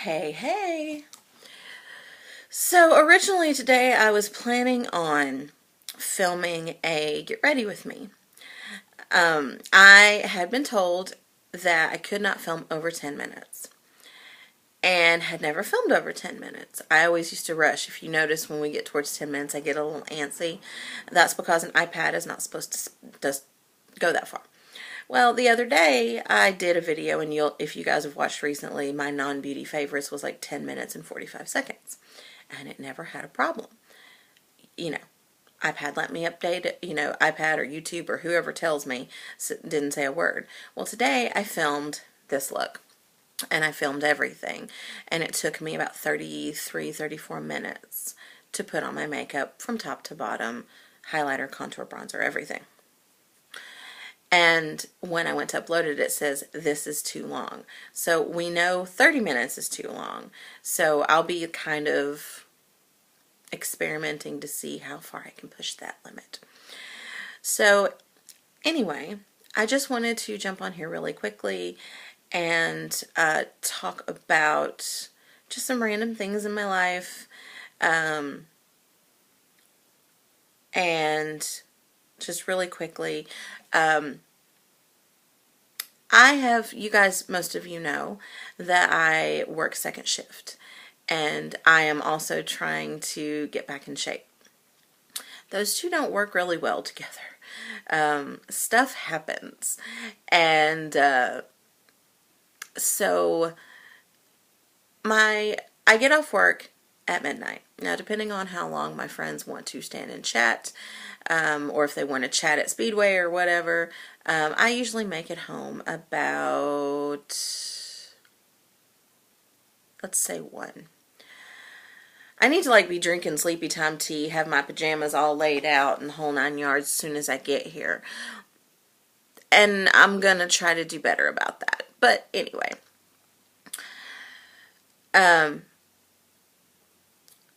Hey, hey. So originally today I was planning on filming a Get Ready With Me. I had been told that I could not film over 10 minutes and had never filmed over 10 minutes. I always used to rush. If you notice, when we get towards 10 minutes, I get a little antsy. That's because an iPad is not supposed to just go that far. Well, the other day I did a video, and if you guys have watched recently, my non-beauty favorites was like 10 minutes and 45 seconds. And it never had a problem. You know, iPad let me update it, iPad or YouTube or whoever tells me didn't say a word. Well, today I filmed this look, and I filmed everything, and it took me about 33, 34 minutes to put on my makeup from top to bottom, highlighter, contour, bronzer, everything. And when I went to upload it, it says this is too long. So we know 30 minutes is too long. So I'll be kind of experimenting to see how far I can push that limit. So anyway, I just wanted to jump on here really quickly and talk about just some random things in my life, and just really quickly, you guys, most of you know that I work second shift, and I am also trying to get back in shape. Those two don't work really well together. Stuff happens, and so I get off work at midnight. Now, depending on how long my friends want to stand and chat, or if they want to chat at Speedway or whatever, I usually make it home about, let's say 1. I need to be drinking sleepy time tea, have my pajamas all laid out and the whole 9 yards as soon as I get here. And I'm gonna try to do better about that. But anyway.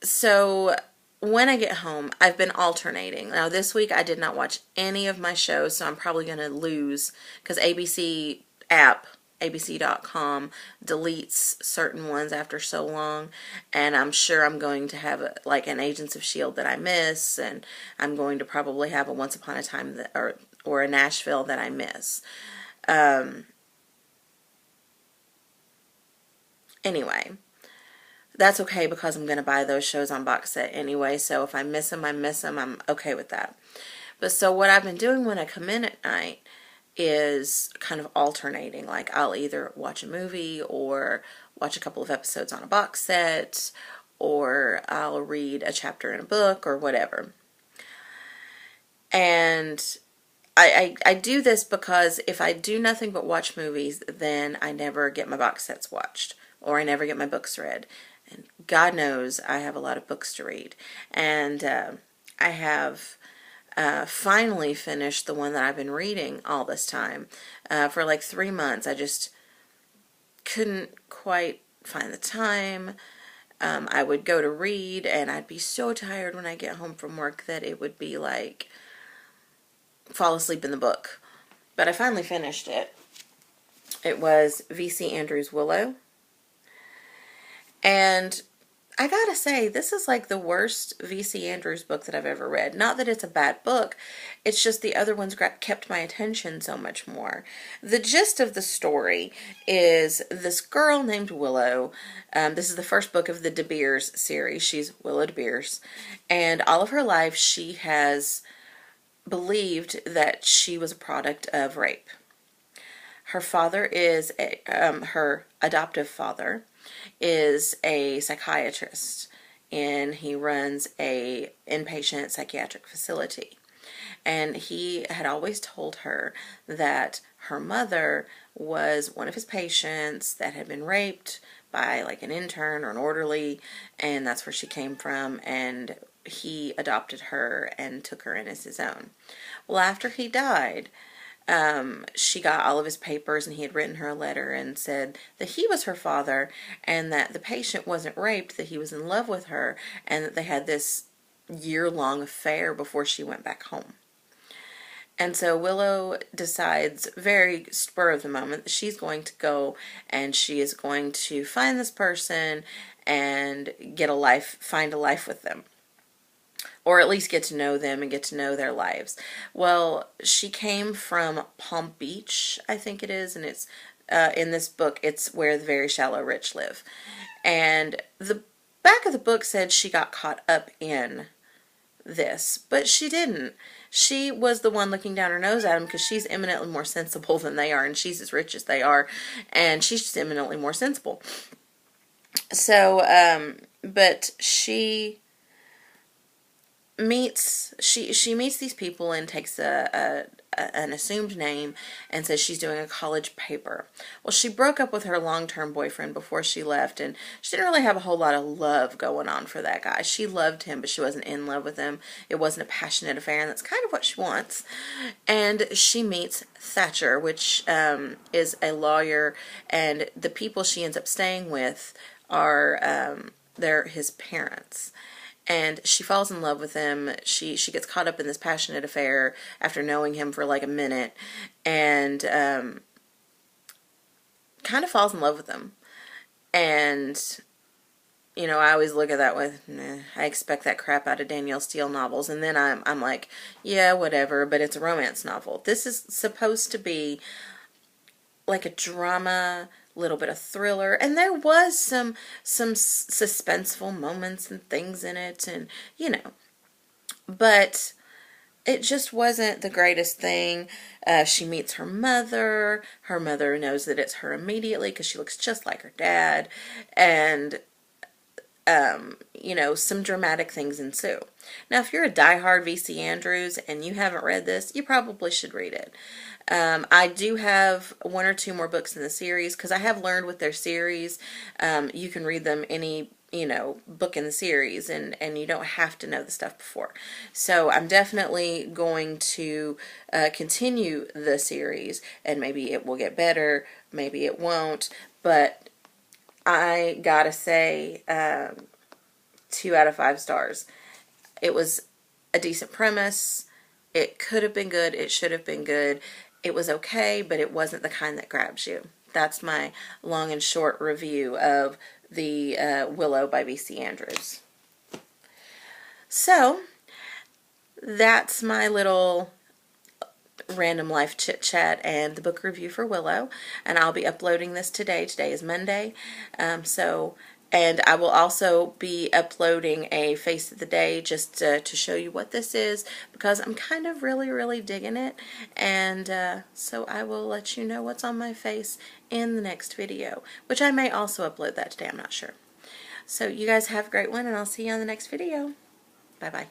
So when I get home, I've been alternating. Now this week I did not watch any of my shows, so I'm probably going to lose, because ABC app, abc.com, deletes certain ones after so long, and I'm sure I'm going to have an Agents of S.H.I.E.L.D. that I miss, and I'm going to probably have a Once Upon a Time or a Nashville that I miss. Anyway. That's okay, because I'm going to buy those shows on box set anyway, so if I miss them, I miss them. I'm okay with that. But so what I've been doing when I come in at night is kind of alternating. I'll either watch a movie or watch a couple of episodes on a box set, or I'll read a chapter in a book or whatever. And I do this because if I do nothing but watch movies, then I never get my box sets watched, or I never get my books read. And God knows I have a lot of books to read. And I have finally finished the one that I've been reading all this time. For 3 months, I just couldn't quite find the time. I would go to read, and I'd be so tired when I get home from work that it would be fall asleep in the book. But I finally finished it. It was V.C. Andrews' Willow. And I gotta say, this is the worst V.C. Andrews book that I've ever read. Not that it's a bad book, it's just the other ones kept my attention so much more. The gist of the story is this girl named Willow. This is the first book of the DeBeers series. She's Willow DeBeers. And all of her life, she has believed that she was a product of rape. Her father is, her adoptive father is a psychiatrist, and he runs a inpatient psychiatric facility. And he had always told her that her mother was one of his patients that had been raped by an intern or an orderly, and that's where she came from, and he adopted her and took her in as his own. Well, after he died, she got all of his papers, and he had written her a letter and said that he was her father, and that the patient wasn't raped, that he was in love with her, and that they had this year-long affair before she went back home. And so Willow decides, very spur of the moment, that she's going to go and she is going to find this person and get a life, find a life with them. Or at least get to know them and get to know their lives. Well, she came from Palm Beach, I think it is, and it's in this book, it's where the very shallow rich live. And the back of the book said she got caught up in this, but she didn't. She was the one looking down her nose at them because she's eminently more sensible than they are, and she's as rich as they are, and she's just eminently more sensible. So, but she meets these people and takes an assumed name and says she's doing a college paper. Well, she broke up with her long-term boyfriend before she left, and she didn't really have a whole lot of love going on for that guy. She loved him, but she wasn't in love with him. It wasn't a passionate affair, and that's kind of what she wants. And she meets Thatcher, which is a lawyer, and the people she ends up staying with are they're his parents. And she falls in love with him. She gets caught up in this passionate affair after knowing him for like a minute, and kind of falls in love with him. And you know, I always look at that with, I expect that crap out of Danielle Steele novels, and then I'm like, yeah, whatever. But it's a romance novel. This is supposed to be like a drama, little bit of thriller, and there was some suspenseful moments and things in it, and you know, but it just wasn't the greatest thing. She meets her mother. Her mother knows that it's her immediately because she looks just like her dad, and you know, some dramatic things ensue. Now, if you're a diehard V.C. Andrews and you haven't read this, you probably should read it. I do have one or two more books in the series because I have learned with their series, you can read them any, you know, book in the series, and you don't have to know the stuff before. So I'm definitely going to continue the series, and maybe it will get better, maybe it won't, but I gotta say, 2 out of 5 stars. It was a decent premise. It could have been good. It should have been good. It was okay, but it wasn't the kind that grabs you. That's my long and short review of the Willow by V.C. Andrews. So, that's my little random life chit chat and the book review for Willow, and I'll be uploading this today. Today is Monday, and I will also be uploading a face of the day just to show you what this is, because I'm kind of really digging it, and so I will let you know what's on my face in the next video, which I may also upload that today, I'm not sure. So you guys have a great one, and I'll see you on the next video. Bye bye.